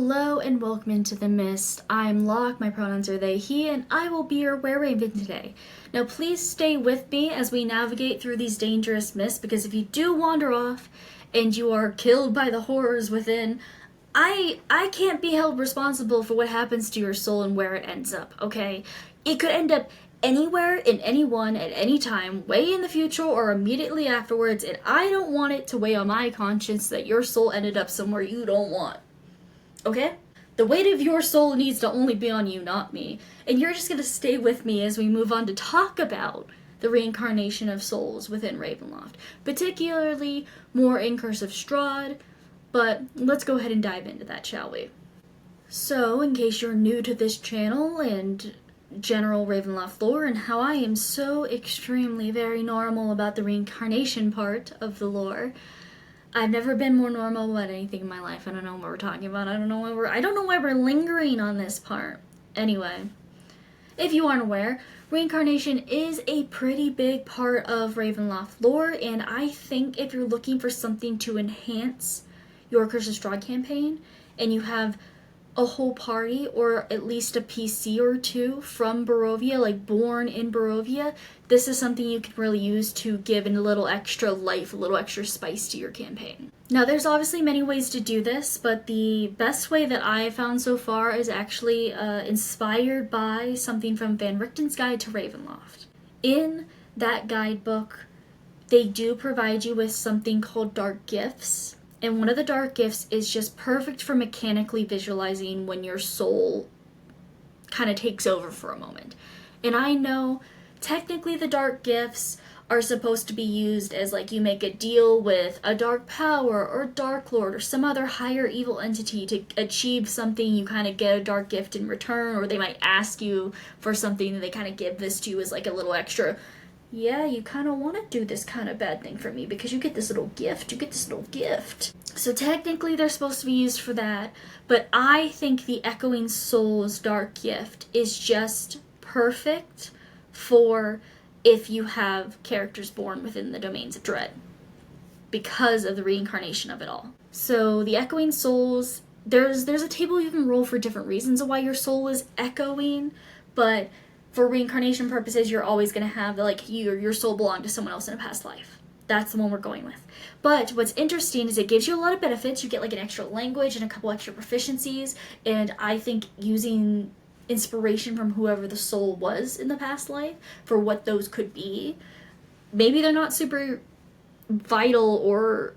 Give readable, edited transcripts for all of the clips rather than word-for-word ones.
Hello and welcome into the mist. I'm Locke, my pronouns are they, he, and I will be your wereraven today. Now please stay with me as we navigate through these dangerous mists, because if you do wander off and you are killed by the horrors within, I can't be held responsible for what happens to your soul and where it ends up, okay? It could end up anywhere, in anyone, at any time, way in the future or immediately afterwards, and I don't want it to weigh on my conscience that your soul ended up somewhere you don't want. Okay? The weight of your soul needs to only be on you, not me. And you're just going to stay with me as we move on to talk about the reincarnation of souls within Ravenloft. Particularly more in Curse of Strahd, but let's go ahead and dive into that, shall we? So, in case you're new to this channel and general Ravenloft lore and how I am so extremely very normal about the reincarnation part of the lore, I've never been more normal about anything in my life. I don't know what we're talking about. I don't know why we're lingering on this part. Anyway, if you aren't aware, reincarnation is a pretty big part of Ravenloft lore, and I think if you're looking for something to enhance your Curse of Strahd campaign, and you have a whole party, or at least a PC or two from Barovia, like born in Barovia, this is something you can really use to give a little extra life, a little extra spice to your campaign. Now, there's obviously many ways to do this, but the best way that I have found so far is actually inspired by something from Van Richten's Guide to Ravenloft. In that guidebook, they do provide you with something called Dark Gifts. And one of the dark gifts is just perfect for mechanically visualizing when your soul kind of takes over for a moment. And I know technically the dark gifts are supposed to be used as like you make a deal with a dark power or dark lord or some other higher evil entity to achieve something. You kind of get a dark gift in return, or they might ask you for something and they kind of give this to you as like a little extra. Yeah, you kind of want to do this kind of bad thing for me because you get this little gift. So technically they're supposed to be used for that, but I think the Echoing Soul's Dark Gift is just perfect for if you have characters born within the domains of dread, because of the reincarnation of it all. So the Echoing Souls, there's a table you can roll for different reasons of why your soul is echoing, but for reincarnation purposes, you're always going to have, like, your soul belonged to someone else in a past life. That's the one we're going with. But what's interesting is it gives you a lot of benefits. You get, like, an extra language and a couple extra proficiencies. And I think using inspiration from whoever the soul was in the past life for what those could be, maybe they're not super vital or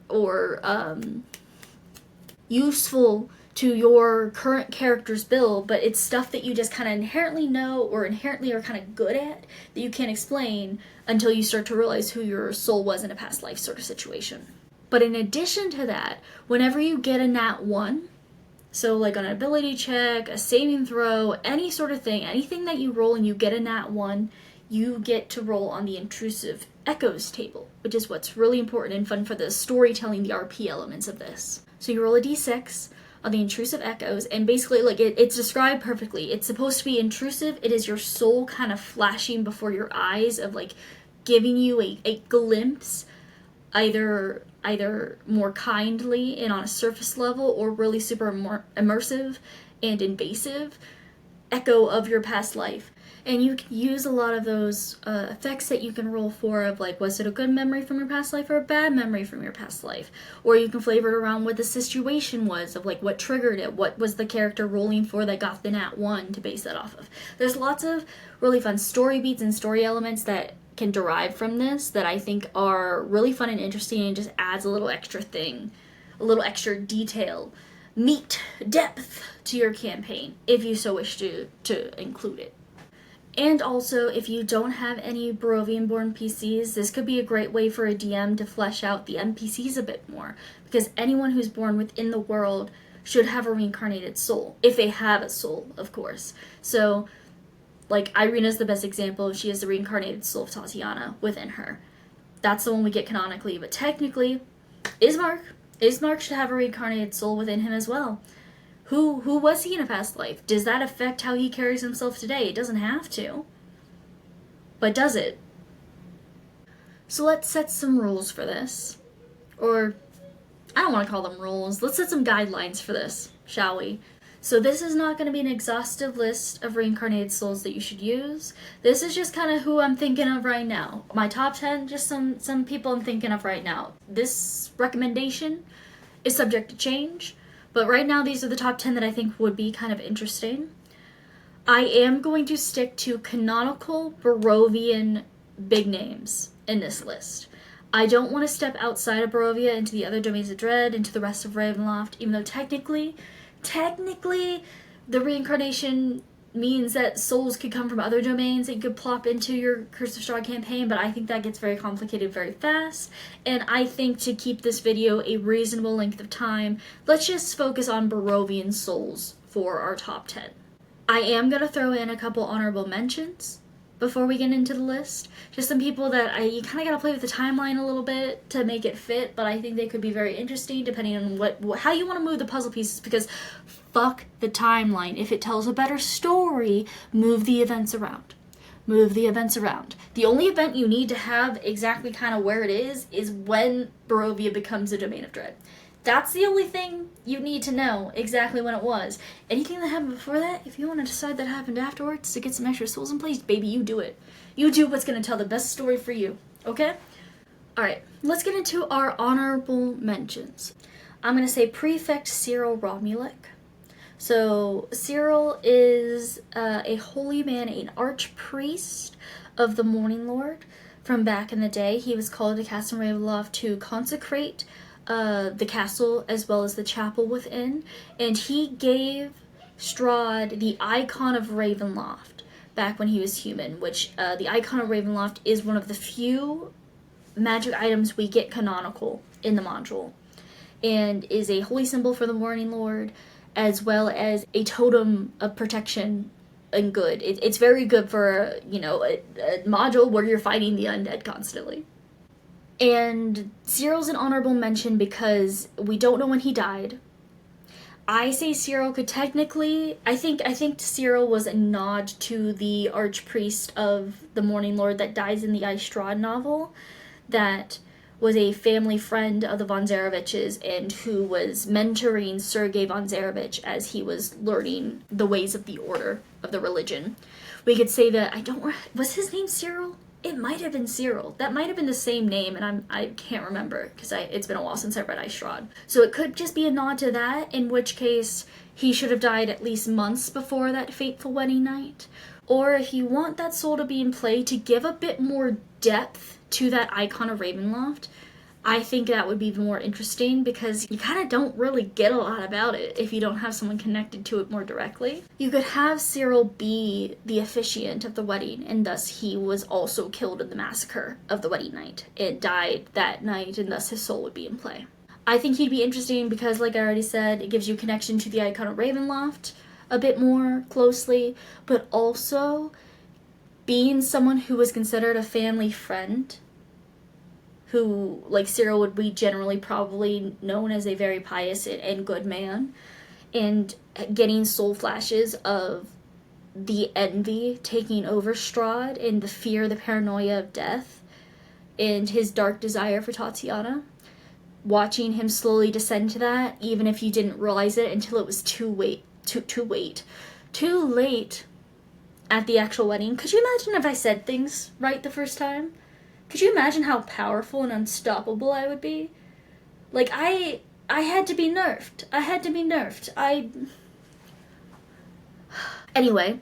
useful to your current character's build, but it's stuff that you just kind of inherently know or inherently are kind of good at that you can't explain until you start to realize who your soul was in a past life sort of situation. But in addition to that, whenever you get a nat 1, so like on an ability check, a saving throw, any sort of thing, anything that you roll and you get a nat 1, you get to roll on the intrusive echoes table, which is what's really important and fun for the storytelling, the RP elements of this. So you roll a d6 on the intrusive echoes, and basically, like, it's described perfectly. It's supposed to be intrusive. It is your soul kind of flashing before your eyes, of like giving you a glimpse, either more kindly and on a surface level, or really super more immersive and invasive echo of your past life. And you can use a lot of those effects that you can roll for, of like, was it a good memory from your past life or a bad memory from your past life? Or you can flavor it around what the situation was, of like what triggered it, what was the character rolling for that got the nat 1 to base that off of. There's lots of really fun story beats and story elements that can derive from this that I think are really fun and interesting, and just adds a little extra thing, a little extra detail, meat, depth to your campaign, if you so wish to include it. And also, if you don't have any Barovian-born PCs, this could be a great way for a DM to flesh out the NPCs a bit more, because anyone who's born within the world should have a reincarnated soul, if they have a soul, of course. So, like, Irina's the best example. She has the reincarnated soul of Tatiana within her. That's the one we get canonically, but technically, Ismark should have a reincarnated soul within him as well. Who was he in a past life? Does that affect how he carries himself today? It doesn't have to. But does it? So let's set some rules for this. Or, I don't want to call them rules. Let's set some guidelines for this, shall we? So this is not going to be an exhaustive list of reincarnated souls that you should use. This is just kind of who I'm thinking of right now. My top 10, just some people I'm thinking of right now. This recommendation is subject to change, but right now these are the top 10 that I think would be kind of interesting. I am going to stick to canonical Barovian big names in this list. I don't want to step outside of Barovia into the other domains of dread, into the rest of Ravenloft, even though technically, the reincarnation means that souls could come from other domains that you could plop into your Curse of Strahd campaign, but I think that gets very complicated very fast, and I think to keep this video a reasonable length of time, let's just focus on Barovian souls for our top 10. I am going to throw in a couple honorable mentions before we get into the list. Just some people that you kind of got to play with the timeline a little bit to make it fit, but I think they could be very interesting depending on how you want to move the puzzle pieces, because fuck the timeline. If it tells a better story, move the events around. Move the events around. The only event you need to have exactly kind of where it is when Barovia becomes a domain of dread. That's the only thing you need to know exactly when it was. Anything that happened before that, if you want to decide that happened afterwards to get some extra souls in place, baby, you do it. You do what's going to tell the best story for you, okay? Alright, let's get into our honorable mentions. I'm going to say Prefect Cyril Romulik. So, Cyril is a holy man, an archpriest of the Morning Lord from back in the day. He was called to Castle Ravenloft to consecrate the castle as well as the chapel within, and he gave Strahd the icon of Ravenloft back when he was human, which the icon of Ravenloft is one of the few magic items we get canonical in the module, and is a holy symbol for the Morning Lord as well as a totem of protection and good. It's very good for a module where you're fighting the undead constantly. And Cyril's an honorable mention because we don't know when he died. I say Cyril could technically... I think Cyril was a nod to the archpriest of the Morning Lord that dies in the I Strahd novel, that was a family friend of the von Zareviches and who was mentoring Sergei von Zarevich as he was learning the ways of the order of the religion. We could say that... Was his name Cyril? It might have been Cyril. That might have been the same name, and I can't remember, because it's been a while since I read I Strahd. So it could just be a nod to that, in which case he should have died at least months before that fateful wedding night. Or if you want that soul to be in play to give a bit more depth to that icon of Ravenloft, I think that would be more interesting, because you kind of don't really get a lot about it if you don't have someone connected to it more directly. You could have Cyril be the officiant of the wedding, and thus he was also killed in the massacre of the wedding night. It died that night, and thus his soul would be in play. I think he'd be interesting because, like I already said, it gives you connection to the icon of Ravenloft a bit more closely, but also being someone who was considered a family friend, who, like Cyril, would be generally probably known as a very pious and good man, and getting soul flashes of the envy taking over Strahd and the fear, the paranoia of death, and his dark desire for Tatiana. Watching him slowly descend to that, even if you didn't realize it until it was too late at the actual wedding. Could you imagine if I said things right the first time? Could you imagine how powerful and unstoppable I would be? Like, I had to be nerfed. Anyway,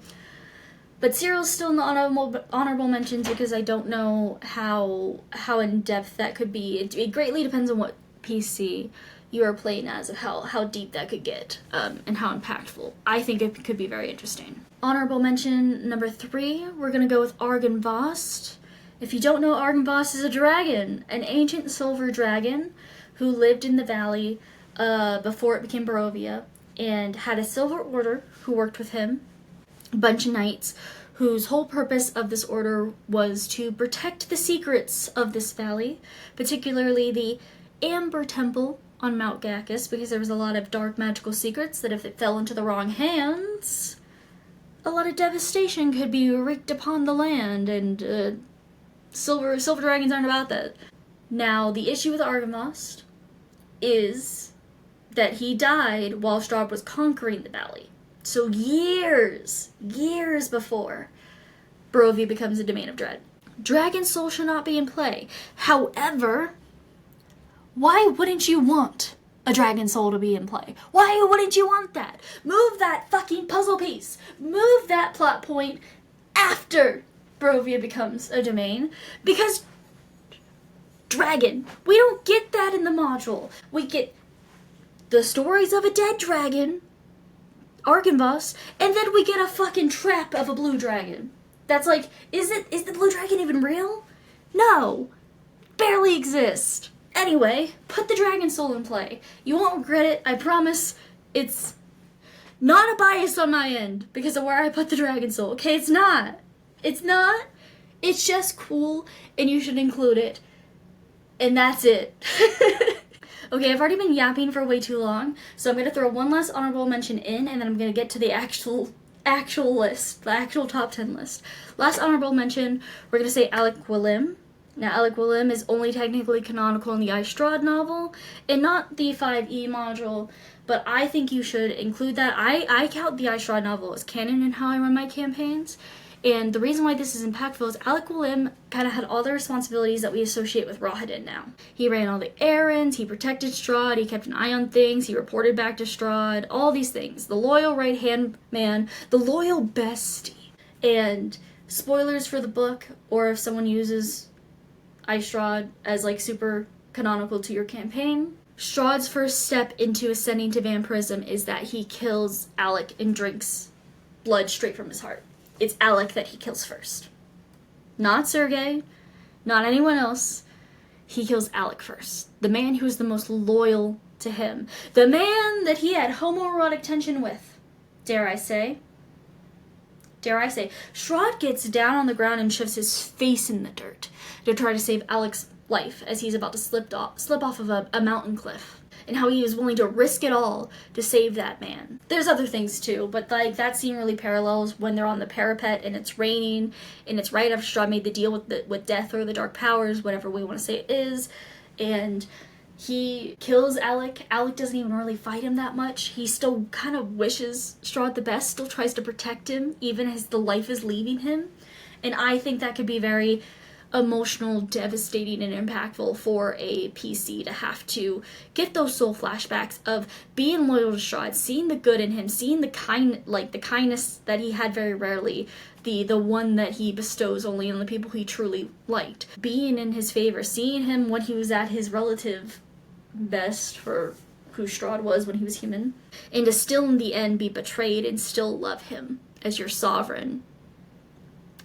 but Cyril's still in the honorable mentions because I don't know how in-depth that could be. It greatly depends on what PC you are playing as, of how deep that could get, and how impactful. I think it could be very interesting. Honorable mention number 3, we're going to go with Argynvost. If you don't know, Argynvost is a dragon, an ancient silver dragon who lived in the valley before it became Barovia, and had a silver order who worked with him, a bunch of knights whose whole purpose of this order was to protect the secrets of this valley, particularly the Amber Temple on Mount Gacus, because there was a lot of dark magical secrets that if it fell into the wrong hands, a lot of devastation could be wreaked upon the land, and silver dragons aren't about that. Now, the issue with Argynvost is that he died while Strahd was conquering the valley. So years before Barovia becomes a domain of dread. Dragon Soul should not be in play. However, why wouldn't you want a Dragon Soul to be in play? Why wouldn't you want that? Move that fucking puzzle piece. Move that plot point after Barovia becomes a domain. Because dragon, we don't get that in the module. We get the stories of a dead dragon, Arkenvoss, and then we get a fucking trap of a blue dragon. That's like, is the blue dragon even real? No. Barely exist. Anyway, put the Dragon Soul in play. You won't regret it, I promise. It's not a bias on my end because of where I put the Dragon Soul. Okay, it's not. It's not. It's just cool and you should include it. And that's it. Okay, I've already been yapping for way too long, so I'm going to throw one last honorable mention in, and then I'm going to get to the actual list, the actual top 10 list. Last honorable mention, we're going to say Alec Willim. Now, Alec Willim is only technically canonical in the Strahd novel, and not the 5e module, but I think you should include that. I count the Strahd novel as canon in how I run my campaigns, and the reason why this is impactful is Alec Willim kind of had all the responsibilities that we associate with Rohirrim now. He ran all the errands, he protected Strahd, he kept an eye on things, he reported back to Strahd, all these things. The loyal right-hand man, the loyal bestie. And spoilers for the book, or if someone uses Strahd as like super canonical to your campaign, Strahd's first step into ascending to vampirism is that he kills Alec and drinks blood straight from his heart. It's Alec that he kills first. Not Sergei, not anyone else. He kills Alec first. The man who is the most loyal to him. The man that he had homoerotic tension with. Dare I say. Strahd gets down on the ground and shoves his face in the dirt to try to save Alec's life as he's about to slip off of a mountain cliff. And how he was willing to risk it all to save that man. There's other things too, but like that scene really parallels when they're on the parapet and it's raining, and it's right after Strahd made the deal with death or the dark powers, whatever we want to say it is, and he kills Alec. Alec doesn't even really fight him that much. He still kind of wishes Strahd the best, still tries to protect him, even as the life is leaving him. And I think that could be very emotional, devastating, and impactful for a PC to have to get those soul flashbacks of being loyal to Strahd, seeing the good in him, seeing the kindness that he had very rarely, the one that he bestows only on the people he truly liked, being in his favor, seeing him when he was at his relative best for who Strahd was when he was human, and to still in the end be betrayed and still love him as your sovereign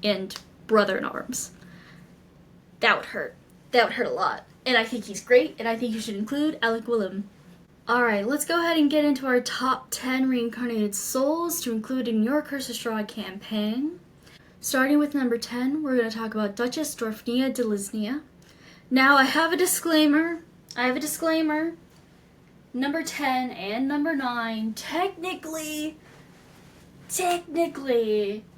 and brother in arms. That would hurt. That would hurt a lot. And I think he's great, and I think you should include Alec Willim. Alright, let's go ahead and get into our top 10 reincarnated souls to include in your Curse of Strahd campaign. Starting with number 10, we're going to talk about Duchess Dorfnia de Lisnia. Now, I have a disclaimer. Number 10 and number 9, technically,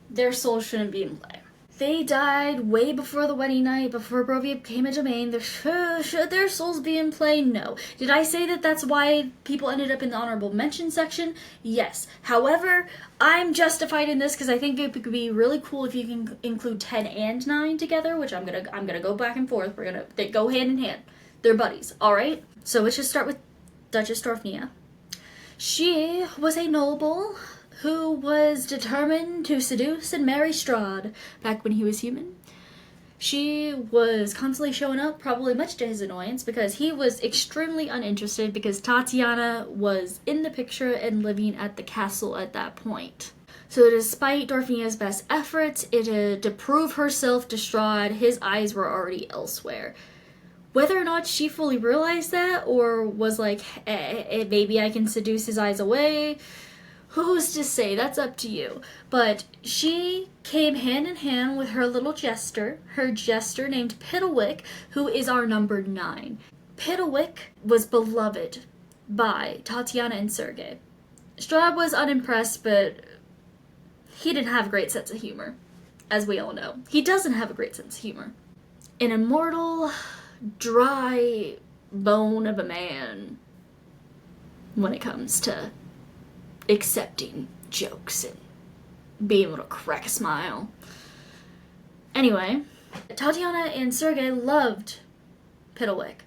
their souls shouldn't be in play. They died way before the wedding night, before Barovia became a domain. Should their souls be in play? No. Did I say that that's why people ended up in the honorable mention section? Yes. However, I'm justified in this because I think it could be really cool if you can include 10 and 9 together, which I'm gonna go back and forth. They go hand in hand. They're buddies, alright? So let's just start with Duchess Dorfnia. She was a noble who was determined to seduce and marry Strahd back when he was human. She was constantly showing up, probably much to his annoyance, because he was extremely uninterested because Tatiana was in the picture and living at the castle at that point. So despite Dorfnia's best efforts to prove herself to Strahd, his eyes were already elsewhere. Whether or not she fully realized that, or was like, maybe I can seduce his eyes away, who's to say? That's up to you. But she came hand in hand with her little jester, named Piddlewick, who is our number 9. Piddlewick was beloved by Tatiana and Sergei. Strahd was unimpressed, but he didn't have a great sense of humor, as we all know. He doesn't have a great sense of humor. An immortal, dry bone of a man when it comes to accepting jokes and being able to crack a smile. Anyway, Tatiana and Sergei loved Piddlewick,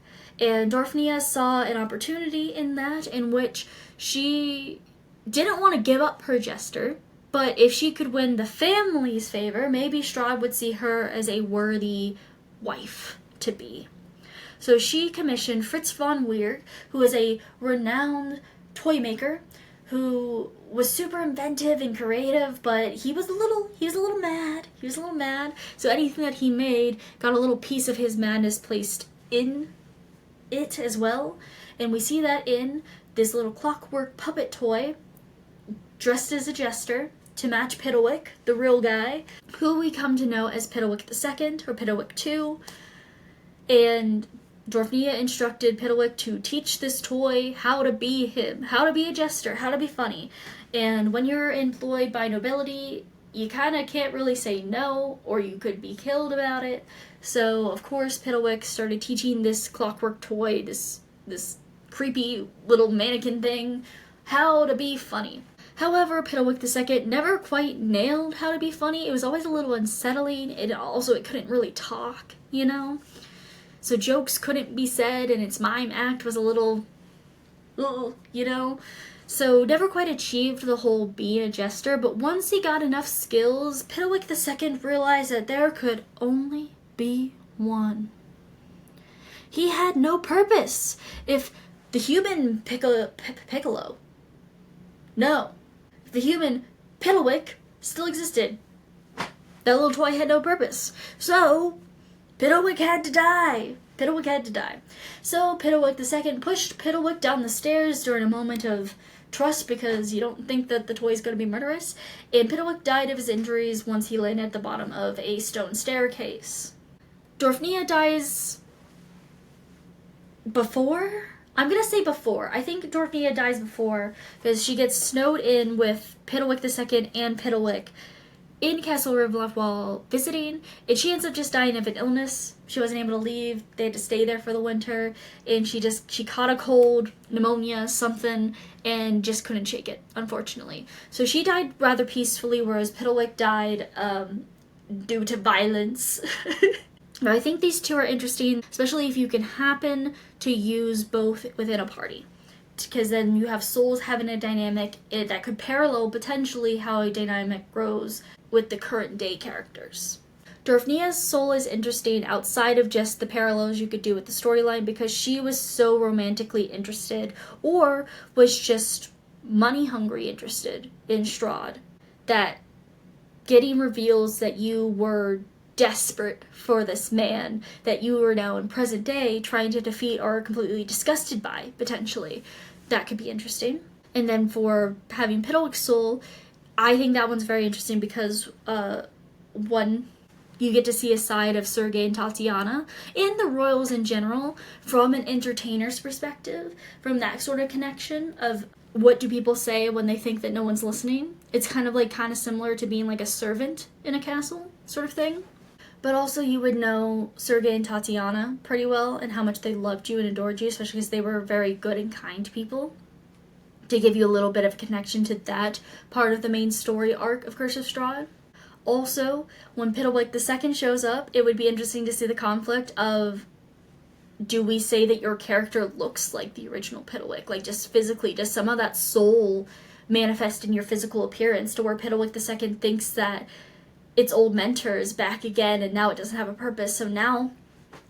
and Dorothea saw an opportunity in that, in which she didn't want to give up her jester, but if she could win the family's favor, maybe Strahd would see her as a worthy wife to be. So she commissioned Fritz von Weir, who is a renowned toy maker, who was super inventive and creative, but he was a little mad. So anything that he made got a little piece of his madness placed in it as well. And we see that in this little clockwork puppet toy, dressed as a jester, to match Piddlewick, the real guy, who we come to know as Piddlewick II, or Piddlewick II. And Dorothea instructed Piddlewick to teach this toy how to be him, how to be a jester, how to be funny. And when you're employed by nobility, you kind of can't really say no, or you could be killed about it. So, of course, Piddlewick started teaching this clockwork toy, this creepy little mannequin thing, how to be funny. However, Piddlewick II never quite nailed how to be funny. It was always a little unsettling, and also it couldn't really talk, you know? So jokes couldn't be said, and its mime act was a little, you know? So never quite achieved the whole being a jester, but once he got enough skills, Piddlewick II realized that there could only be one. He had no purpose. If the human Piccolo, if the human Piddlewick still existed, that little toy had no purpose. So Piddlewick had to die. So Piddlewick II pushed Piddlewick down the stairs during a moment of trust, because you don't think that the toy is going to be murderous, and Piddlewick died of his injuries once he landed at the bottom of a stone staircase. Dorothea dies before? I'm going to say before. I think Dorothea dies before, because she gets snowed in with Piddlewick II and Piddlewick in Castle Ravenloft while visiting, and she ends up just dying of an illness. She wasn't able to leave. They had to stay there for the winter, and she caught a cold, pneumonia, something, and just couldn't shake it, unfortunately. So she died rather peacefully, whereas Piddlewick died due to violence. But I think these two are interesting, especially if you can happen to use both within a party, because then you have souls having a dynamic that could parallel potentially how a dynamic grows with the current day characters. Dorothea's soul is interesting outside of just the parallels you could do with the storyline, because she was so romantically interested, or was just money hungry interested in Strahd, that getting reveals that you were desperate for this man that you are now in present day trying to defeat or are completely disgusted by, potentially. That could be interesting. And then for having Piddlewick's soul, I think that one's very interesting because, one, you get to see a side of Sergei and Tatiana, and the royals in general, from an entertainer's perspective, from that sort of connection of what do people say when they think that no one's listening. It's kind of similar to being like a servant in a castle sort of thing. But also you would know Sergei and Tatiana pretty well, and how much they loved you and adored you, especially because they were very good and kind people, to give you a little bit of a connection to that part of the main story arc of Curse of Strahd. Also, when Piddlewick II shows up, it would be interesting to see the conflict of, do we say that your character looks like the original Piddlewick? Like, just physically, does some of that soul manifest in your physical appearance, to where Piddlewick II thinks that its old mentor is back again and now it doesn't have a purpose, so now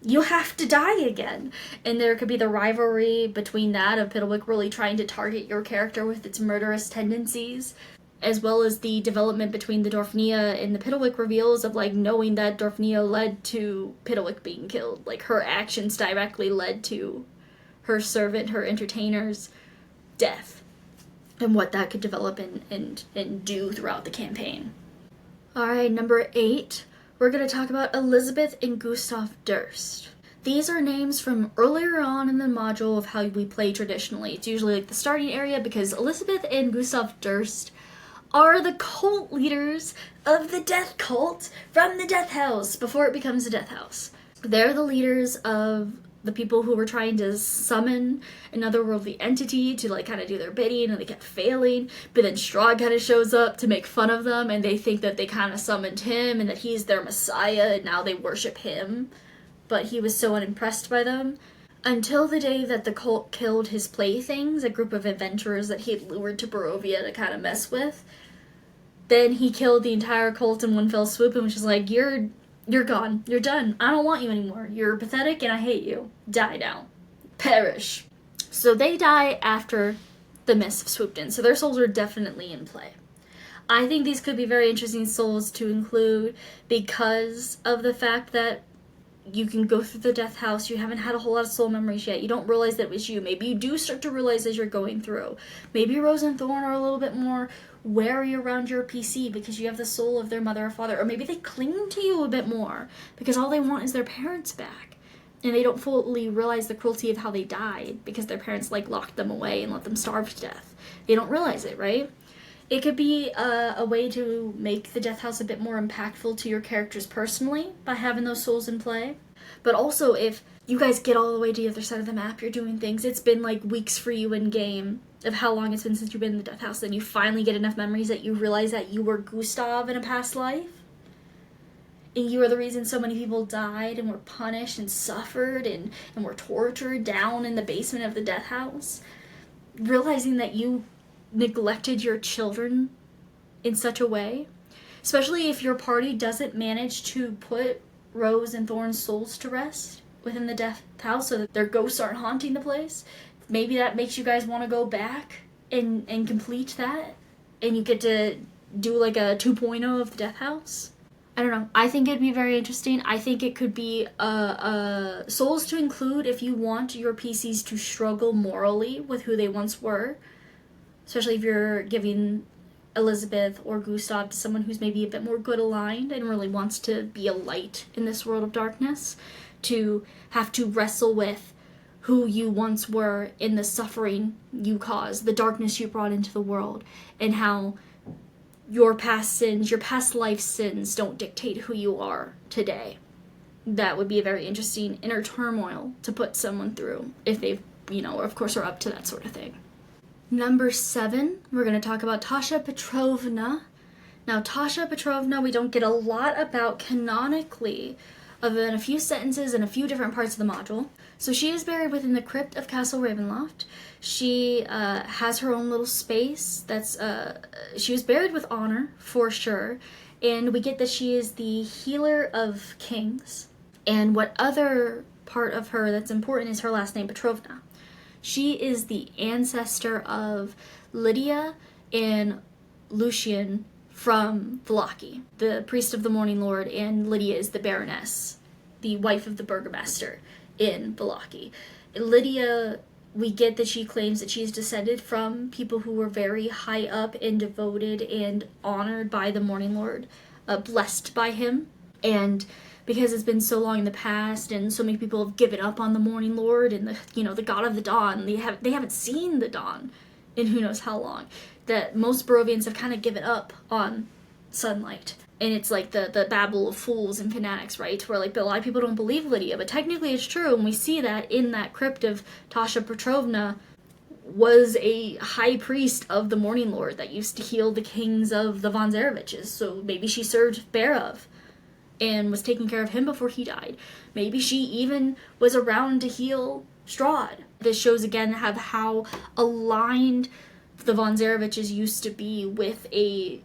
you have to die again. And there could be the rivalry between that of Piddlewick really trying to target your character with its murderous tendencies, as well as the development between the Dorothea and the Piddlewick reveals of, knowing that Dorothea led to Piddlewick being killed. Her actions directly led to her servant, her entertainer's death, and what that could develop and do throughout the campaign. Alright, number 8, we're going to talk about Elizabeth and Gustav Durst. These are names from earlier on in the module of how we play traditionally. It's usually the starting area, because Elizabeth and Gustav Durst are the cult leaders of the death cult from the death house before it becomes a death house. They're the leaders of the people who were trying to summon an otherworldly entity to like kind of do their bidding, and they kept failing. But then Strahd kind of shows up to make fun of them, and they think that they kind of summoned him and that he's their messiah, and now they worship him. But he was so unimpressed by them. Until the day that the cult killed his playthings, a group of adventurers that he had lured to Barovia to kind of mess with. Then he killed the entire cult in one fell swoop and was just like, you're gone. You're done. I don't want you anymore. You're pathetic and I hate you. Die now. Perish. So they die after the mists have swooped in. So their souls are definitely in play. I think these could be very interesting souls to include because of the fact that you can go through the death house, you haven't had a whole lot of soul memories yet, you don't realize that it was you. Maybe you do start to realize as you're going through. Maybe Rose and Thorn are a little bit more wary around your PC because you have the soul of their mother or father, or maybe they cling to you a bit more because all they want is their parents back. And they don't fully realize the cruelty of how they died because their parents like locked them away and let them starve to death. They don't realize it, right? It could be a way to make the Death House a bit more impactful to your characters personally by having those souls in play. But also, if you guys get all the way to the other side of the map, you're doing things, it's been like weeks for you in game of how long it's been since you've been in the Death House, then you finally get enough memories that you realize that you were Gustav in a past life. And you are the reason so many people died and were punished and suffered and were tortured down in the basement of the Death House. Realizing that you neglected your children in such a way, especially if your party doesn't manage to put Rose and Thorn's souls to rest within the Death House so that their ghosts aren't haunting the place. Maybe that makes you guys want to go back and complete that, and you get to do like a 2.0 of the Death House. I don't know. I think it'd be very interesting. I think it could be souls to include if you want your PCs to struggle morally with who they once were. Especially if you're giving Elizabeth or Gustav to someone who's maybe a bit more good aligned and really wants to be a light in this world of darkness, to have to wrestle with who you once were in the suffering you caused, the darkness you brought into the world, and how your past sins, your past life sins don't dictate who you are today. That would be a very interesting inner turmoil to put someone through if they've, of course, are up to that sort of thing. Number 7, we're going to talk about Tasha Petrovna. Now, Tasha Petrovna, we don't get a lot about canonically, other than a few sentences and a few different parts of the module. So she is buried within the crypt of Castle Ravenloft. She has her own little space. She was buried with honor, for sure. And we get that she is the healer of kings. And what other part of her that's important is her last name, Petrovna. She is the ancestor of Lydia and Lucian from Vallaki, the priest of the Morning Lord, and Lydia is the Baroness, the wife of the Burgomaster in Vallaki. Lydia, we get that she claims that she's descended from people who were very high up and devoted and honored by the Morning Lord, blessed by him, and because it's been so long in the past and so many people have given up on the Morning Lord and the God of the Dawn, they haven't seen the dawn in who knows how long, that most Barovians have kind of given up on sunlight. And it's like the babble of fools and fanatics, right? Where like a lot of people don't believe Lydia, but technically it's true, and we see that in that crypt of Tasha Petrovna was a high priest of the Morning Lord that used to heal the kings of the von Zareviches, so maybe she served Berov and was taking care of him before he died. Maybe she even was around to heal Strahd. This shows again how aligned the von Zareviches used to be with a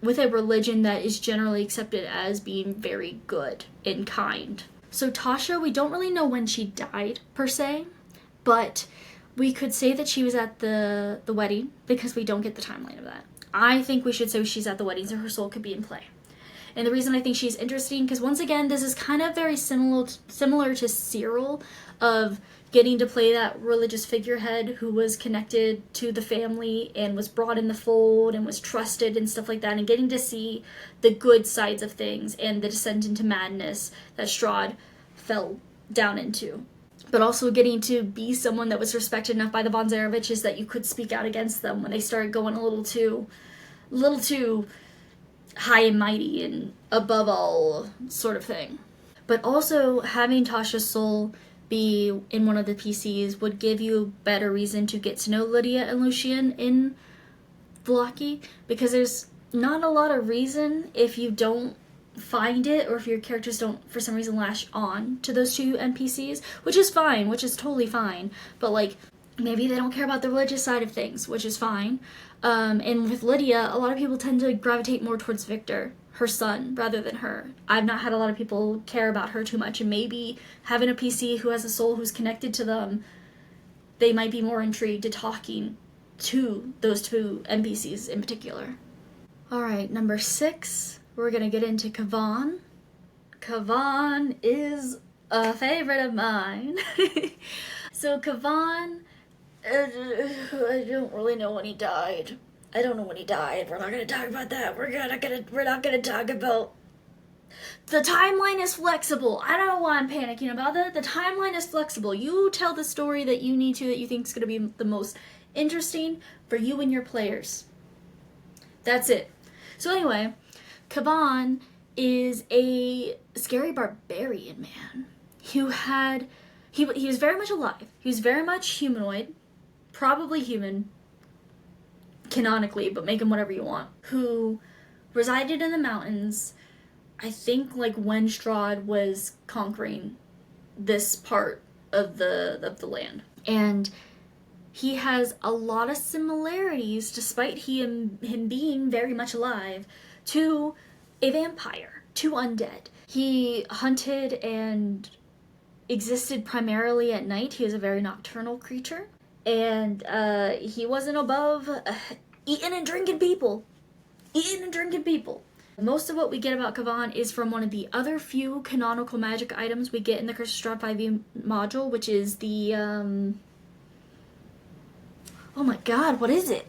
religion that is generally accepted as being very good and kind. So Tasha, we don't really know when she died, per se, but we could say that she was at the wedding because we don't get the timeline of that. I think we should say she's at the wedding so her soul could be in play. And the reason I think she's interesting, because once again, this is kind of very similar to Cyril, of getting to play that religious figurehead who was connected to the family and was brought in the fold and was trusted and stuff like that, and getting to see the good sides of things and the descent into madness that Strahd fell down into. But also getting to be someone that was respected enough by the von Zareviches that you could speak out against them when they started going a little too high and mighty and above all sort of thing. But also having Tasha's soul be in one of the PCs would give you a better reason to get to know Lydia and Lucian in Bluesky, because there's not a lot of reason if you don't find it, or if your characters don't for some reason latch on to those two NPCs, which is fine, which is totally fine, but like maybe they don't care about the religious side of things, which is fine. And with Lydia, a lot of people tend to gravitate more towards Victor, her son, rather than her. I've not had a lot of people care about her too much, and maybe having a PC who has a soul who's connected to them, they might be more intrigued to talking to those two NPCs in particular. Alright, number 6, we're gonna get into Kavan. Kavan is a favorite of mine. So Kavan, I don't really know when he died. I don't know when he died. We're not gonna talk about that. We're not gonna talk about... The timeline is flexible. I don't know why I'm panicking about that. The timeline is flexible. You tell the story that you need to, that you think is gonna be the most interesting for you and your players. That's it. So anyway, Kavan is a scary barbarian man who had... He was very much alive. He was very much humanoid. Probably human, canonically, but make him whatever you want. Who resided in the mountains, I think like when Strahd was conquering this part of the land. And he has a lot of similarities, despite him being very much alive, to a vampire, to undead. He hunted and existed primarily at night. He was a very nocturnal creature. And he wasn't above eating and drinking people. Eating and drinking people. Most of what we get about Kavan is from one of the other few canonical magic items we get in the Curse of Strahd 5e module, which is the, oh my god, what is it?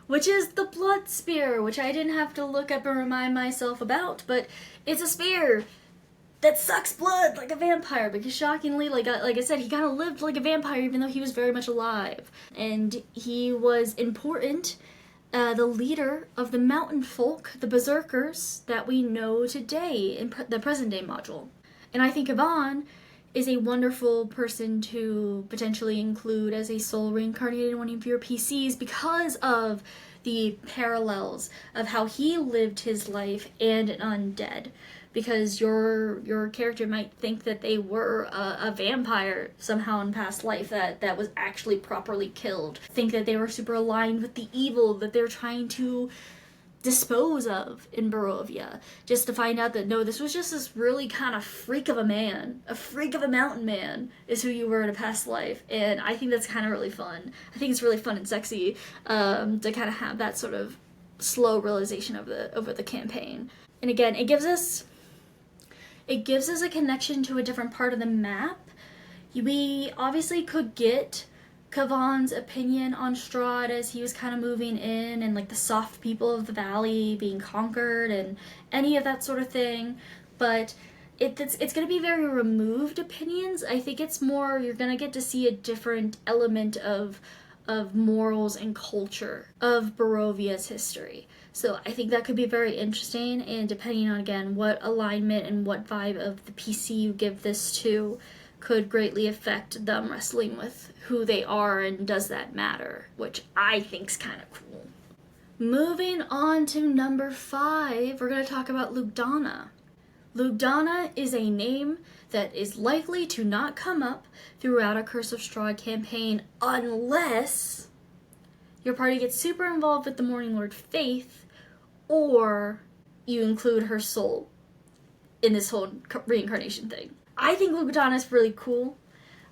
Which is the blood spear, which I didn't have to look up and remind myself about, but it's a spear that sucks blood like a vampire, because shockingly, like I said, he kind of lived like a vampire even though he was very much alive. And he was important, the leader of the mountain folk, the berserkers, that we know today in the present day module. And I think Kavan is a wonderful person to potentially include as a soul reincarnated in one of your PCs, because of the parallels of how he lived his life and an undead. Because your character might think that they were a vampire somehow in past life that was actually properly killed. Think that they were super aligned with the evil that they're trying to dispose of in Barovia. Just to find out that no, this was just this really kind of freak of a man. A freak of a mountain man is who you were in a past life. And I think that's kind of really fun. I think it's really fun and sexy to kind of have that sort of slow realization over the campaign. And again, it gives us a connection to a different part of the map. We obviously could get Kavan's opinion on Strahd as he was kind of moving in, and like the soft people of the valley being conquered and any of that sort of thing, but it's going to be very removed opinions. I think it's more, you're going to get to see a different element of morals and culture of Barovia's history. So I think that could be very interesting, and depending on, again, what alignment and what vibe of the PC you give this to could greatly affect them wrestling with who they are, and does that matter, which I think's kind of cool. Moving on to number 5, we're going to talk about Lugdana. Lugdana is a name that is likely to not come up throughout a Curse of Strahd campaign unless your party gets super involved with the Morning Lord Faith, or you include her soul in this whole reincarnation thing. I think Lugdana is really cool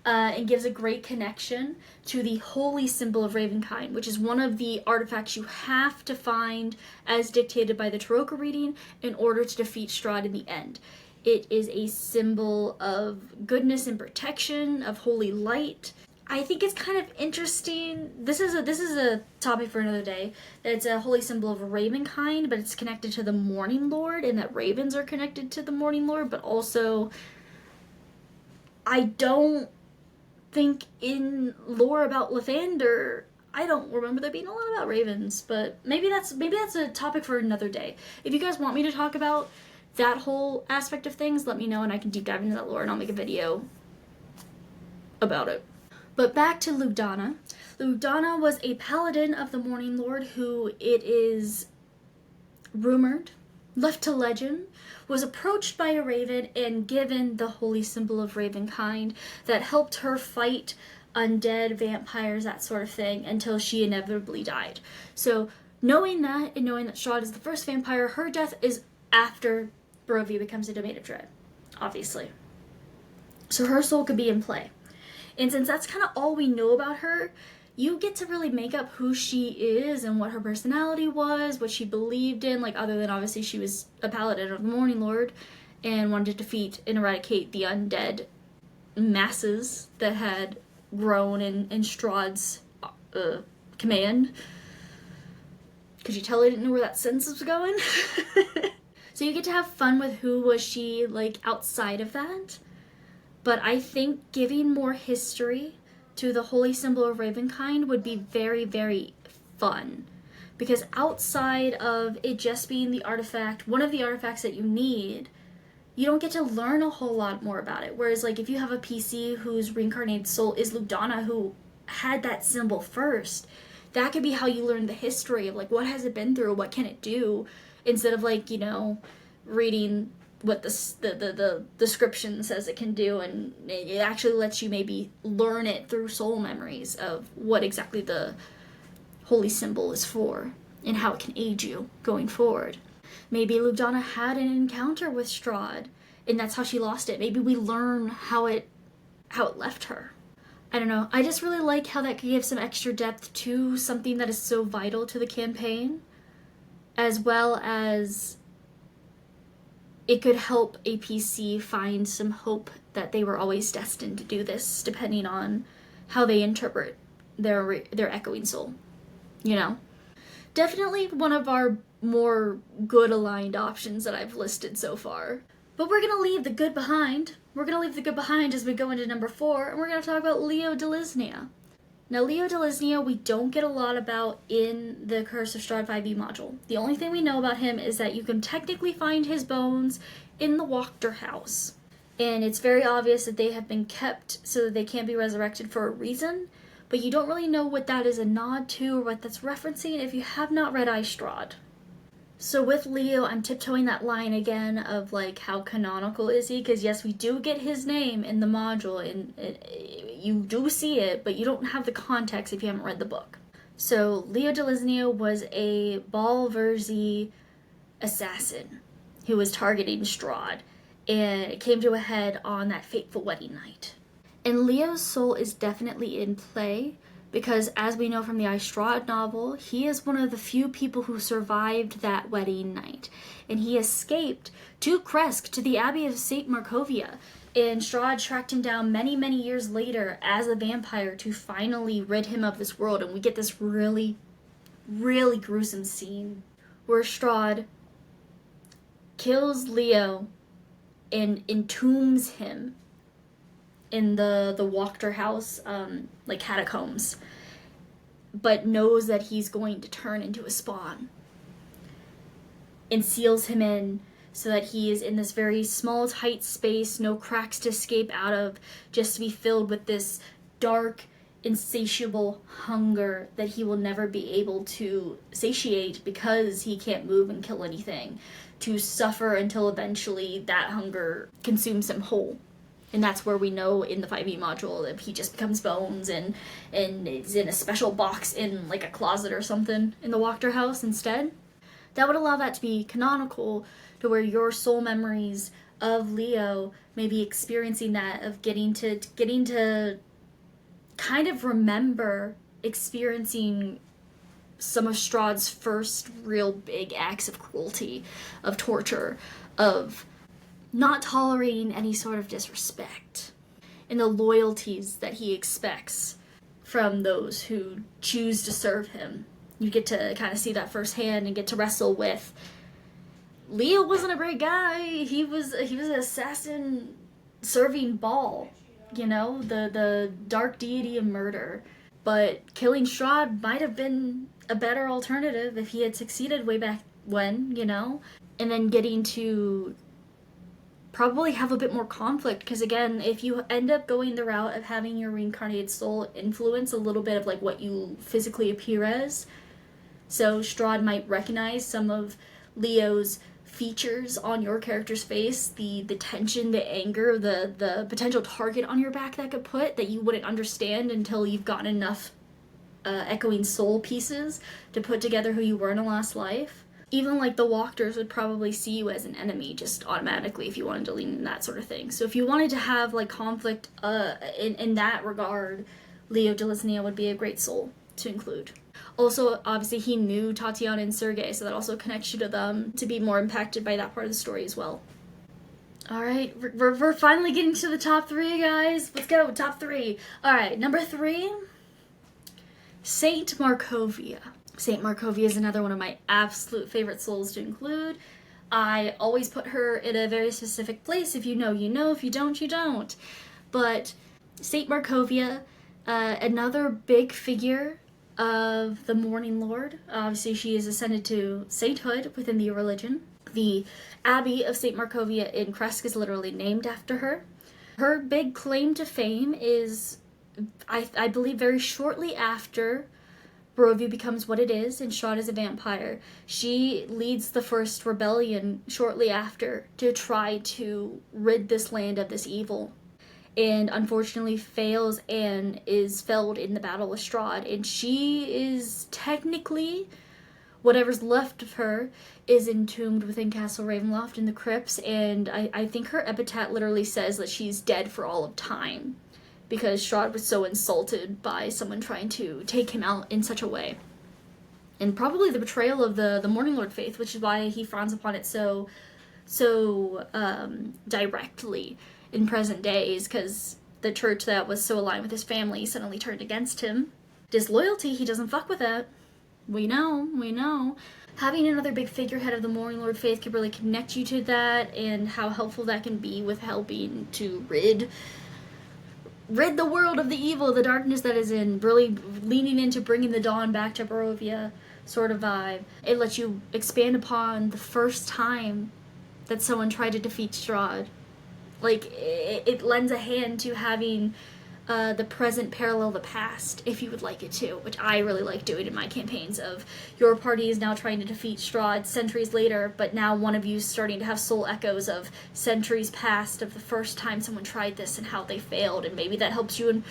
and gives a great connection to the holy symbol of Ravenkind, which is one of the artifacts you have to find as dictated by the Taroka reading in order to defeat Strahd in the end. It is a symbol of goodness and protection, of holy light. I think it's kind of interesting. This is a topic for another day. It's a holy symbol of Ravenkind, but it's connected to the Morning Lord, and that ravens are connected to the Morning Lord, but also I don't think in lore about Lathander, I don't remember there being a lot about ravens, but maybe that's a topic for another day. If you guys want me to talk about that whole aspect of things, let me know and I can deep dive into that lore, and I'll make a video about it. But back to Ludana. Ludana was a paladin of the Morning Lord who, it is rumored, left to legend, was approached by a raven and given the holy symbol of ravenkind that helped her fight undead, vampires, that sort of thing, until she inevitably died. So knowing that, and knowing that Strahd is the first vampire, her death is after Barovia becomes a domain of dread, obviously. So her soul could be in play. And since that's kind of all we know about her, you get to really make up who she is and what her personality was, what she believed in, like, other than obviously she was a paladin of the Morning Lord and wanted to defeat and eradicate the undead masses that had grown in Strahd's command. Could you tell I didn't know where that sentence was going? So you get to have fun with who was she, like, outside of that. But I think giving more history to the holy symbol of ravenkind would be very, very fun. Because outside of it just being the artifact, one of the artifacts that you need, you don't get to learn a whole lot more about it. Whereas, like, if you have a PC whose reincarnated soul is Ludana, who had that symbol first, that could be how you learn the history of, like, what has it been through, what can it do, instead of, like, you know, reading what the description says it can do, and it actually lets you maybe learn it through soul memories of what exactly the holy symbol is for and how it can aid you going forward. Maybe Ludana had an encounter with Strahd, and that's how she lost it. Maybe we learn how it left her. I don't know. I just really like how that could give some extra depth to something that is so vital to the campaign, as well as it could help a PC find some hope that they were always destined to do this, depending on how they interpret their echoing soul, you know? Definitely one of our more good aligned options that I've listed so far. But we're gonna leave the good behind. We're gonna leave the good behind as we go into number 4, and we're gonna talk about Leo Delisnia. Now, Leo Delisnia we don't get a lot about in the Curse of Strahd 5e module. The only thing we know about him is that you can technically find his bones in the Wachter house. And it's very obvious that they have been kept so that they can't be resurrected for a reason, but you don't really know what that is a nod to or what that's referencing if you have not read Strahd. So with Leo, I'm tiptoeing that line again of, like, how canonical is he? Because yes, we do get his name in the module, and you do see it, but you don't have the context if you haven't read the book. So Leo Delisnia was a Balverzi assassin who was targeting Strahd, and it came to a head on that fateful wedding night. And Leo's soul is definitely in play, because as we know from the Strahd novel, he is one of the few people who survived that wedding night. And he escaped to Kresk, to the Abbey of St. Markovia. And Strahd tracked him down many, many years later as a vampire to finally rid him of this world. And we get this really, really gruesome scene where Strahd kills Leo and entombs him in the Wachter house, like catacombs, but knows that he's going to turn into a spawn, and seals him in so that he is in this very small, tight space, no cracks to escape out of, just to be filled with this dark, insatiable hunger that he will never be able to satiate because he can't move and kill anything, to suffer until eventually that hunger consumes him whole. And that's where we know in the 5e module that he just becomes bones and is in a special box in, like, a closet or something in the Wachter house instead. That would allow that to be canonical, to where your soul memories of Leo may be experiencing that, of getting to kind of remember experiencing some of Strahd's first real big acts of cruelty, of torture, of not tolerating any sort of disrespect, and the loyalties that he expects from those who choose to serve him. You get to kind of see that firsthand and get to wrestle with, Leo wasn't a great guy. He was an assassin serving Baal, you know, the dark deity of murder. But killing Strahd might have been a better alternative if he had succeeded way back when, you know? And then getting to probably have a bit more conflict, because again, if you end up going the route of having your reincarnated soul influence a little bit of like what you physically appear as, so Strahd might recognize some of Leo's features on your character's face, the tension, the anger, the potential target on your back that could put that you wouldn't understand until you've gotten enough echoing soul pieces to put together who you were in a last life. Even like the Walkers would probably see you as an enemy just automatically if you wanted to lean in that sort of thing. So if you wanted to have like conflict in that regard, Leo de Lisania would be a great soul to include. Also, obviously, he knew Tatiana and Sergei, so that also connects you to them to be more impacted by that part of the story as well. Alright, we're finally getting to the top 3, guys. Let's go, top 3. Alright, number 3, Saint Markovia. Saint Markovia is another one of my absolute favorite souls to include. I always put her in a very specific place. If you know, you know. If you don't, you don't. But Saint Markovia, another big figure of the Morning Lord. Obviously, she is ascended to sainthood within the religion. The Abbey of St. Markovia in Kresk is literally named after her. Her big claim to fame is, I believe, very shortly after Barovia becomes what it is and Strahd is a vampire, she leads the first rebellion shortly after to try to rid this land of this evil, and unfortunately fails and is felled in the battle with Strahd. And she is technically, whatever's left of her is entombed within Castle Ravenloft in the crypts, and I think her epitaph literally says that she's dead for all of time, because Strahd was so insulted by someone trying to take him out in such a way. And probably the betrayal of the Morning Lord faith, which is why he frowns upon it so directly in present days, because the church that was so aligned with his family suddenly turned against him. Disloyalty, he doesn't fuck with that. We know. Having another big figurehead of the Morning Lord faith could really connect you to that, and how helpful that can be with helping to rid the world of the evil, the darkness that is in, really leaning into bringing the dawn back to Barovia sort of vibe. It lets you expand upon the first time that someone tried to defeat Strahd. Like, it lends a hand to having the present parallel the past, if you would like it to, which I really like doing in my campaigns of your party is now trying to defeat Strahd centuries later, but now one of you is starting to have soul echoes of centuries past of the first time someone tried this and how they failed, and maybe that helps you and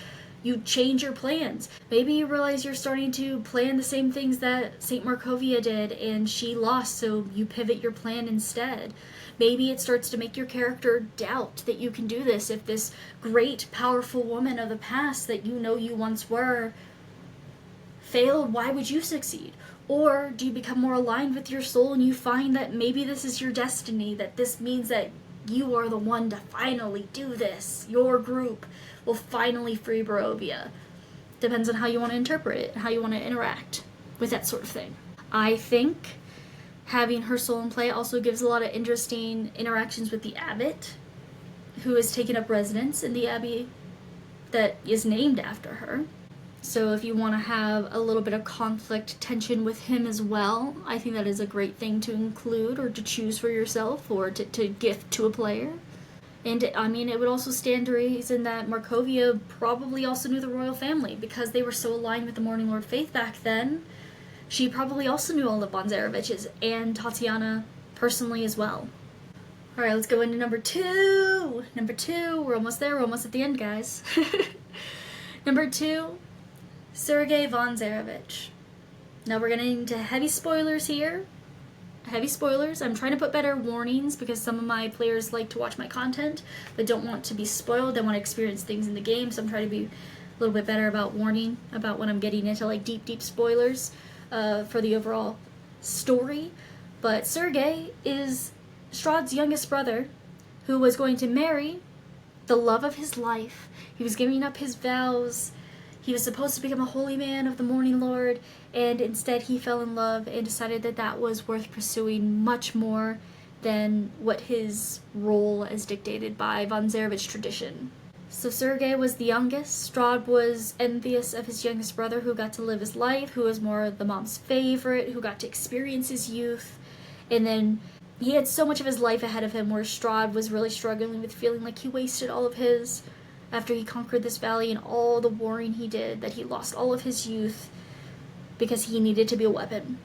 you change your plans. Maybe you realize you're starting to plan the same things that St. Markovia did and she lost, so you pivot your plan instead. Maybe it starts to make your character doubt that you can do this. If this great, powerful woman of the past that you know you once were failed, why would you succeed? Or do you become more aligned with your soul and you find that maybe this is your destiny, that this means that you are the one to finally do this. Your group will finally free Barovia. Depends on how you want to interpret it, how you want to interact with that sort of thing. I think having her soul in play also gives a lot of interesting interactions with the abbot, who has taken up residence in the abbey that is named after her. So if you want to have a little bit of conflict, tension with him as well, I think that is a great thing to include or to choose for yourself or to gift to a player. And I mean, it would also stand to reason that Markovia probably also knew the royal family, because they were so aligned with the Morning Lord faith back then. She probably also knew all the Bonzareviches and Tatiana personally as well. Alright, let's go into number 2. Number 2, we're almost there, we're almost at the end, guys. Number 2, Sergei Bonzarevich. Now we're getting into heavy spoilers here. Heavy spoilers. I'm trying to put better warnings because some of my players like to watch my content but don't want to be spoiled. They want to experience things in the game, so I'm trying to be a little bit better about warning about when I'm getting into like deep spoilers for the overall story. But Sergei is Strahd's youngest brother who was going to marry the love of his life. He was giving up his vows. He was supposed to become a holy man of the Morning Lord, and instead he fell in love and decided that that was worth pursuing much more than what his role as dictated by Bonzarevich tradition. So Sergei was the youngest. Strahd was envious of his youngest brother who got to live his life, who was more the mom's favorite, who got to experience his youth. And then he had so much of his life ahead of him, where Strahd was really struggling with feeling like he wasted all of his after he conquered this valley and all the warring he did, that he lost all of his youth because he needed to be a weapon.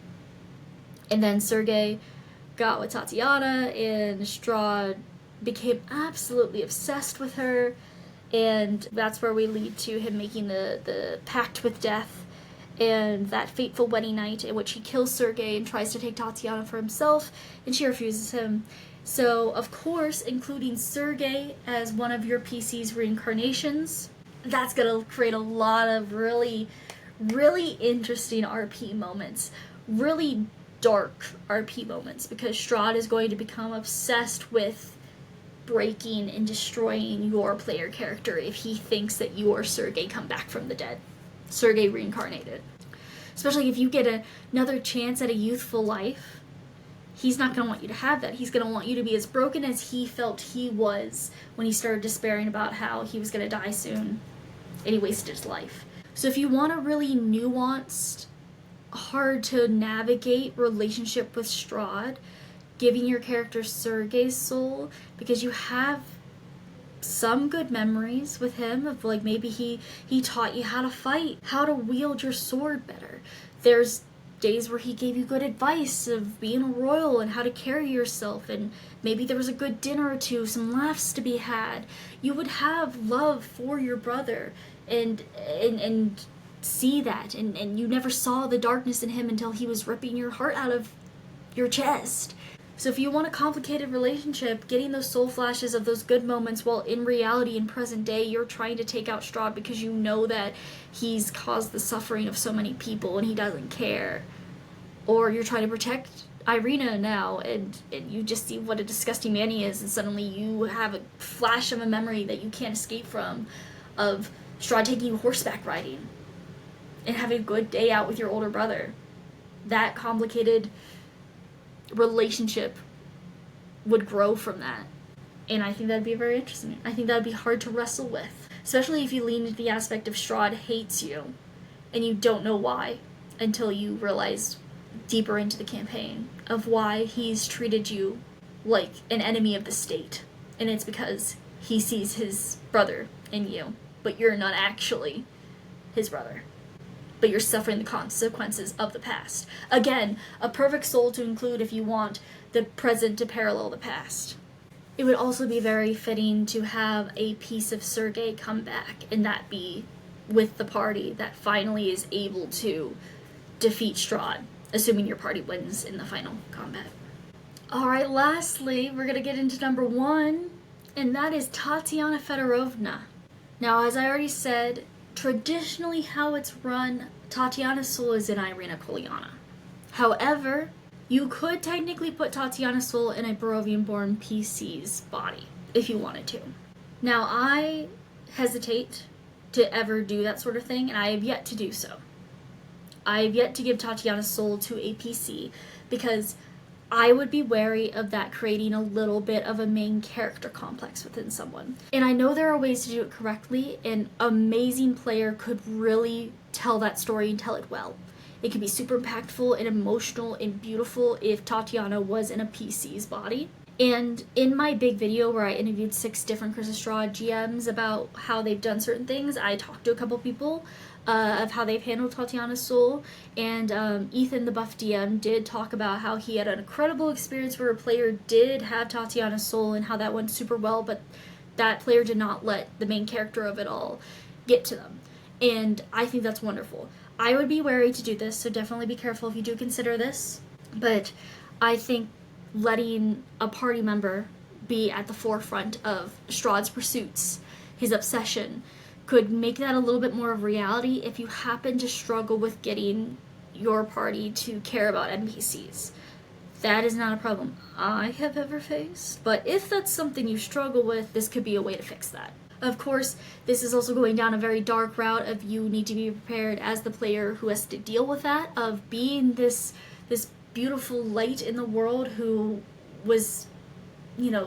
And then Sergei got with Tatiana, and Strahd became absolutely obsessed with her, and that's where we lead to him making the pact with death, and that fateful wedding night in which he kills Sergei and tries to take Tatiana for himself, and she refuses him. So, of course, including Sergei as one of your PC's reincarnations, that's gonna create a lot of really, really interesting RP moments. Really dark RP moments, because Strahd is going to become obsessed with breaking and destroying your player character if he thinks that you are Sergei come back from the dead. Sergei reincarnated. Especially if you get another chance at a youthful life, he's not going to want you to have that. He's going to want you to be as broken as he felt he was when he started despairing about how he was going to die soon and he wasted his life. So if you want a really nuanced, hard to navigate relationship with Strahd, giving your character Sergei's soul, because you have some good memories with him of like maybe he taught you how to fight, how to wield your sword better. There's days where he gave you good advice of being a royal and how to carry yourself, and maybe there was a good dinner or two, some laughs to be had. You would have love for your brother and see that, and you never saw the darkness in him until he was ripping your heart out of your chest. So if you want a complicated relationship, getting those soul flashes of those good moments while in reality, in present day, you're trying to take out Strahd because you know that he's caused the suffering of so many people and he doesn't care. Or you're trying to protect Irina now, and you just see what a disgusting man he is, and suddenly you have a flash of a memory that you can't escape from of Strahd taking you horseback riding and having a good day out with your older brother. That complicated relationship would grow from that. And I think that'd be very interesting. I think that'd be hard to wrestle with. Especially if you lean into the aspect of Strahd hates you and you don't know why until you realize deeper into the campaign of why he's treated you like an enemy of the state. And it's because he sees his brother in you, but you're not actually his brother. But you're suffering the consequences of the past. Again, a perfect soul to include if you want the present to parallel the past. It would also be very fitting to have a piece of Sergei come back, and that be with the party that finally is able to defeat Strahd, assuming your party wins in the final combat. Alright, lastly, we're gonna get into number 1, and that is Tatiana Fedorovna. Now, as I already said, traditionally how it's run, Tatiana's soul is in Irina Kolyana. However, you could technically put Tatiana's soul in a Barovian-born PC's body, if you wanted to. Now, I hesitate to ever do that sort of thing, and I have yet to do so. I have yet to give Tatiana's soul to a PC, because I would be wary of that creating a little bit of a main character complex within someone. And I know there are ways to do it correctly. An amazing player could really tell that story and tell it well. It could be super impactful and emotional and beautiful if Tatiana was in a PC's body. And in my big video where I interviewed 6 different Curse of Strahd GMs about how they've done certain things, I talked to a couple people of how they've handled Tatiana's soul, and Ethan, the buff DM, did talk about how he had an incredible experience where a player did have Tatiana's soul and how that went super well, but that player did not let the main character of it all get to them. And I think that's wonderful. I would be wary to do this, so definitely be careful if you do consider this, but I think letting a party member be at the forefront of Strahd's pursuits, his obsession, could make that a little bit more of reality if you happen to struggle with getting your party to care about NPCs. That is not a problem I have ever faced, but if that's something you struggle with, this could be a way to fix that. Of course, this is also going down a very dark route of you need to be prepared as the player who has to deal with that, of being this beautiful light in the world who was,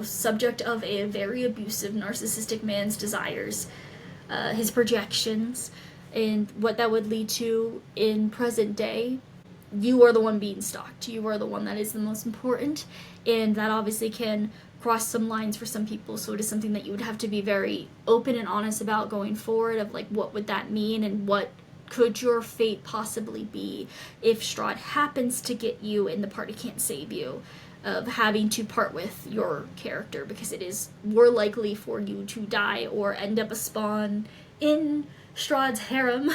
subject of a very abusive, narcissistic man's desires, his projections, and what that would lead to in present day you are the one being stalked. You are the one that is the most important, and that obviously can cross some lines for some people, so it is something that you would have to be very open and honest about going forward, of like, what would that mean, and what could your fate possibly be if Strahd happens to get you and the party can't save you, of having to part with your character, because it is more likely for you to die or end up a spawn in Strahd's harem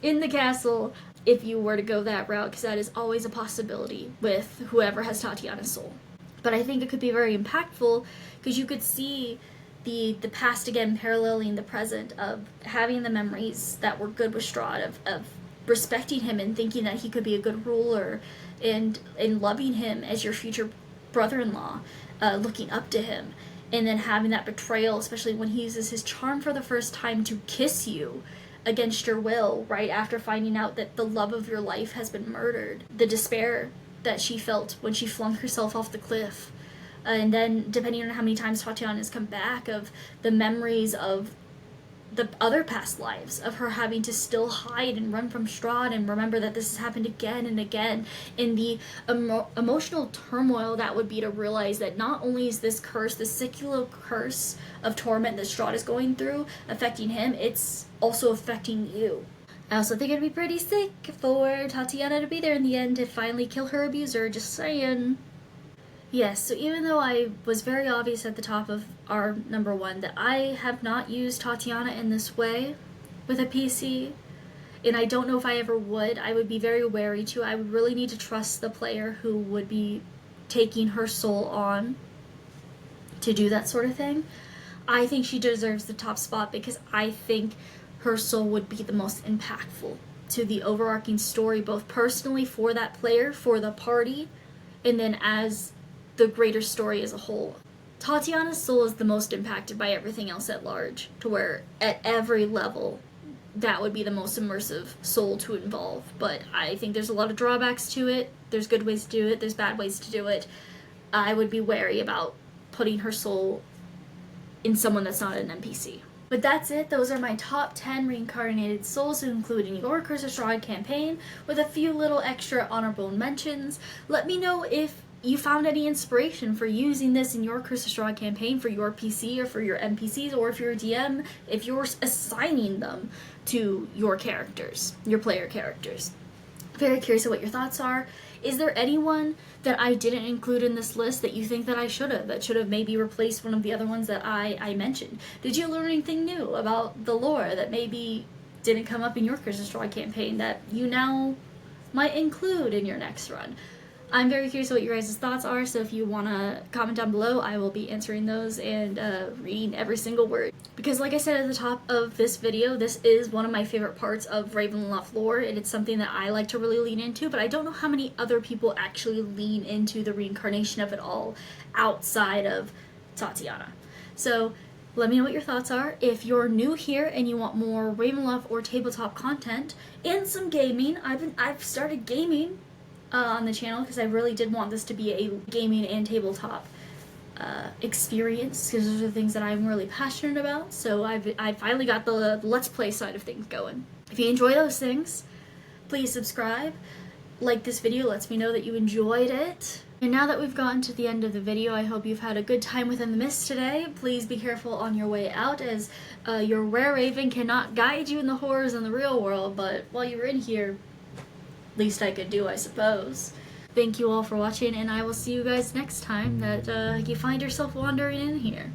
in the castle if you were to go that route, because that is always a possibility with whoever has Tatiana's soul. But I think it could be very impactful, because you could see the past again paralleling the present, of having the memories that were good with Strahd, of respecting him and thinking that he could be a good ruler, and loving him as your future brother-in-law, looking up to him, and then having that betrayal, especially when he uses his charm for the first time to kiss you against your will, right after finding out that the love of your life has been murdered. The despair that she felt when she flung herself off the cliff. And then, depending on how many times Tatiana has come back, of the memories of the other past lives, of her having to still hide and run from Strahd and remember that this has happened again and again, and the emotional turmoil that would be to realize that not only is this curse, the secular curse of torment that Strahd is going through, affecting him, it's also affecting you. I also think it'd be pretty sick for Tatiana to be there in the end to finally kill her abuser, just saying. Yes, so even though I was very obvious at the top of our number one that I have not used Tatiana in this way with a PC, and I don't know if I ever would, I would be very wary to. I would really need to trust the player who would be taking her soul on to do that sort of thing. I think she deserves the top spot, because I think her soul would be the most impactful to the overarching story, both personally for that player, for the party, and then as the greater story as a whole. Tatiana's soul is the most impacted by everything else at large, to where at every level that would be the most immersive soul to involve. But I think there's a lot of drawbacks to it. There's good ways to do it, there's bad ways to do it. I would be wary about putting her soul in someone that's not an NPC. But that's it. Those are my top 10 reincarnated souls, including your Curse of Strahd campaign, with a few little extra honorable mentions. Let me know if you found any inspiration for using this in your Curse of Strahd campaign for your PC or for your NPCs, or if you're a DM, if you're assigning them to your characters, your player characters. Very curious of what your thoughts are. Is there anyone that I didn't include in this list that you think that I should have, that should have maybe replaced one of the other ones that I mentioned? Did you learn anything new about the lore that maybe didn't come up in your Curse of Strahd campaign that you now might include in your next run? I'm very curious what your guys' thoughts are, so if you want to comment down below, I will be answering those and reading every single word. Because like I said at the top of this video, this is one of my favorite parts of Ravenloft lore, and it's something that I like to really lean into, but I don't know how many other people actually lean into the reincarnation of it all outside of Tatiana. So let me know what your thoughts are. If you're new here and you want more Ravenloft or tabletop content and some gaming, I've started gaming on the channel, because I really did want this to be a gaming and tabletop experience, because those are the things that I'm really passionate about. So I finally got the Let's Play side of things going. If you enjoy those things, please subscribe. Like this video lets me know that you enjoyed it. And now that we've gotten to the end of the video, I hope you've had a good time within the mist today. Please be careful on your way out, as your wereraven cannot guide you in the horrors in the real world, but while you're in here, least I could do, I suppose. Thank you all for watching, and I will see you guys next time that you find yourself wandering in here.